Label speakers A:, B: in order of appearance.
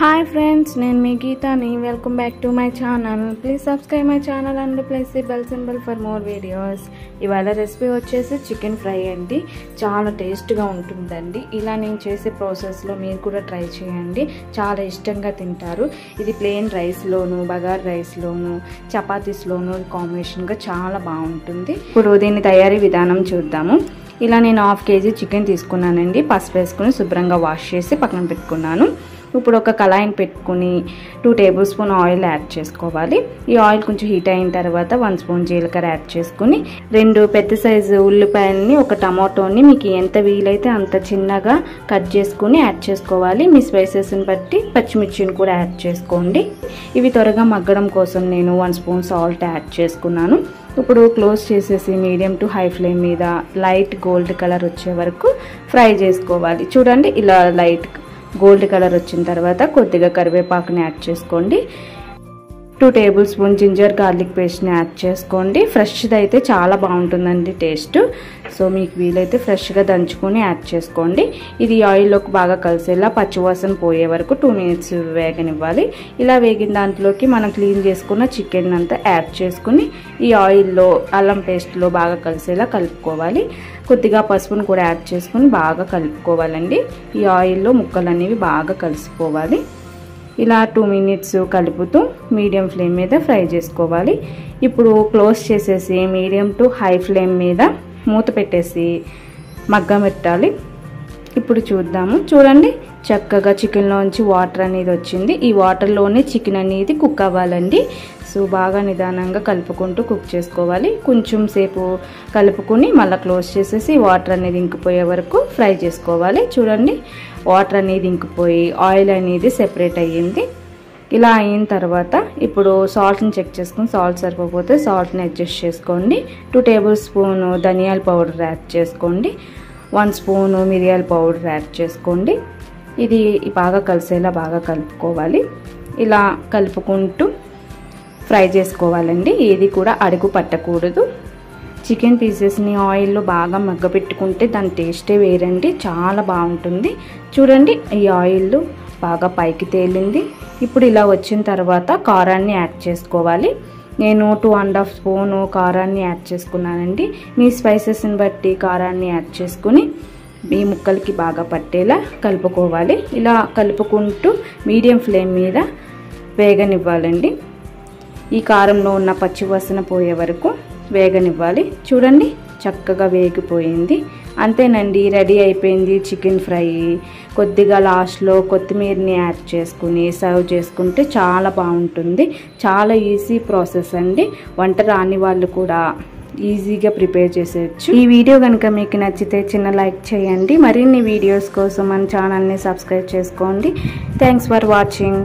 A: Hi friends, నేను మీ గీతాని. Welcome back to my channel. Please subscribe my channel and press the bell symbol for more videos. ఇవాళ recipe వచ్చేసి chicken fry అండి. చాలా టేస్ట్గా ఉంటుందండి. ఇలా నేను చేసే ప్రాసెస్లో మీరు కూడా ట్రై చేయండి. చాలా ఇష్టంగా తింటారు. ఇది ప్లెయిన్ రైస్లోను, బగార్ రైస్లోను, చపాతీస్లోను కాంబినేషన్గా చాలా బాగుంటుంది. ఇప్పుడు దీని తయారీ విధానం చూద్దాము. ఇలా నేను 1/2 kg చికెన్ తీసుకున్నానండి. పసుపు వేసుకుని శుభ్రంగా వాష్ చేసి పక్కన పెట్టుకున్నాను. ఇప్పుడు ఒక కళాయిని పెట్టుకుని 2 tablespoon ఆయిల్ యాడ్ చేసుకోవాలి. ఈ ఆయిల్ కొంచెం హీట్ అయిన తర్వాత 1 స్పూన్ జీలకర్ర యాడ్ చేసుకుని 2 పెద్ద సైజు ఉల్లిపాయలని, ఒక టమాటోని మీకు ఎంత వీలైతే అంత చిన్నగా కట్ చేసుకుని యాడ్ చేసుకోవాలి. మీ స్పైసెస్ని బట్టి పచ్చిమిర్చిని కూడా యాడ్ చేసుకోండి. ఇవి త్వరగా మగ్గడం కోసం నేను 1 స్పూన్ సాల్ట్ యాడ్ చేసుకున్నాను. ఇప్పుడు క్లోజ్ చేసేసి మీడియం టు హై ఫ్లేమ్ మీద లైట్ గోల్డ్ కలర్ వచ్చే వరకు ఫ్రై చేసుకోవాలి. చూడండి, ఇలా లైట్ గోల్డ్ కలర్ వచ్చిన తర్వాత కొద్దిగా కరివేపాకుని యాడ్ చేసుకోండి. 2 tablespoon జింజర్ గార్లిక్ పేస్ట్ని యాడ్ చేసుకోండి. ఫ్రెష్ది అయితే చాలా బాగుంటుందండి టేస్ట్. సో మీకు వీలైతే ఫ్రెష్గా దంచుకొని యాడ్ చేసుకోండి. ఇది ఆయిల్లోకి బాగా కలిసేలా పచ్చివాసన పోయే వరకు 2 minutes వేగనివ్వాలి. ఇలా వేగిన దాంట్లోకి మనం క్లీన్ చేసుకున్న చికెన్ అంతా యాడ్ చేసుకుని ఈ ఆయిల్లో అల్లం పేస్ట్లో బాగా కలిసేలా కలుపుకోవాలి. కొద్దిగా పసుపును కూడా యాడ్ చేసుకుని బాగా కలుపుకోవాలండి. ఈ ఆయిల్లో ముక్కలు అనేవి బాగా కలిసిపోవాలి. ఇలా 2 minutes కలుపుతూ మీడియం ఫ్లేమ్ మీద ఫ్రై చేసుకోవాలి. ఇప్పుడు క్లోజ్ చేసేసి మీడియం టు హై ఫ్లేమ్ మీద మూత పెట్టేసి మగ్గబెట్టాలి. ఇప్పుడు చూద్దాము. చూడండి, చక్కగా చికెన్లోంచి వాటర్ అనేది వచ్చింది. ఈ వాటర్లోనే చికెన్ అనేది కుక్ అవ్వాలండి. సో బాగా నిదానంగా కలుపుకుంటూ కుక్ చేసుకోవాలి. కొంచెం సేపు కలుపుకుని మళ్ళీ క్లోజ్ చేసేసి వాటర్ అనేది ఇంకిపోయే వరకు ఫ్రై చేసుకోవాలి. చూడండి, వాటర్ అనేది ఇంకిపోయి ఆయిల్ అనేది సెపరేట్ అయ్యింది. ఇలా అయిన తర్వాత ఇప్పుడు సాల్ట్ని చెక్ చేసుకుని సాల్ట్ సరిపోతే సాల్ట్ని అడ్జస్ట్ చేసుకోండి. 2 tablespoon ధనియాల పౌడర్ యాడ్ చేసుకోండి. 1 స్పూన్ మిరియాల పౌడర్ యాడ్ చేసుకోండి. ఇది బాగా కలిసేలా బాగా కలుపుకోవాలి. ఇలా కలుపుకుంటూ ఫ్రై చేసుకోవాలండి. ఏది కూడా అడుగు పట్టకూడదు. చికెన్ పీసెస్ని ఆయిల్లో బాగా మగ్గపెట్టుకుంటే దాని టేస్టే వేరండి, చాలా బాగుంటుంది. చూడండి, ఈ ఆయిల్ బాగా పైకి తేలింది. ఇప్పుడు ఇలా వచ్చిన తర్వాత కారాన్ని యాడ్ చేసుకోవాలి. నేను 2.5 స్పూన్ కారాన్ని యాడ్ చేసుకున్నానండి. మీ స్పైసెస్ని బట్టి కారాన్ని యాడ్ చేసుకుని ఈ ముక్కలకి బాగా పట్టేలా కలుపుకోవాలి. ఇలా కలుపుకుంటూ మీడియం ఫ్లేమ్ మీద వేగనివ్వాలండి. ఈ కారంలో ఉన్న పచ్చివాసన పోయే వరకు వేగనివ్వాలి. చూడండి, చక్కగా వేగిపోయింది. అంతేనండి, రెడీ అయిపోయింది చికెన్ ఫ్రై. కొద్దిగా లాస్ట్లో కొత్తిమీరని యాడ్ చేసుకుని సర్వ్ చేసుకుంటే చాలా బాగుంటుంది. చాలా ఈజీ ప్రాసెస్ అండి. వంట రాని వాళ్ళు కూడా ఈజీగా ప్రిపేర్ చేసేయచ్చు. ఈ వీడియో కనుక మీకు నచ్చితే చిన్న లైక్ చేయండి. మరిన్ని వీడియోస్ కోసం మన ఛానల్ని సబ్స్క్రైబ్ చేసుకోండి. Thanks for watching.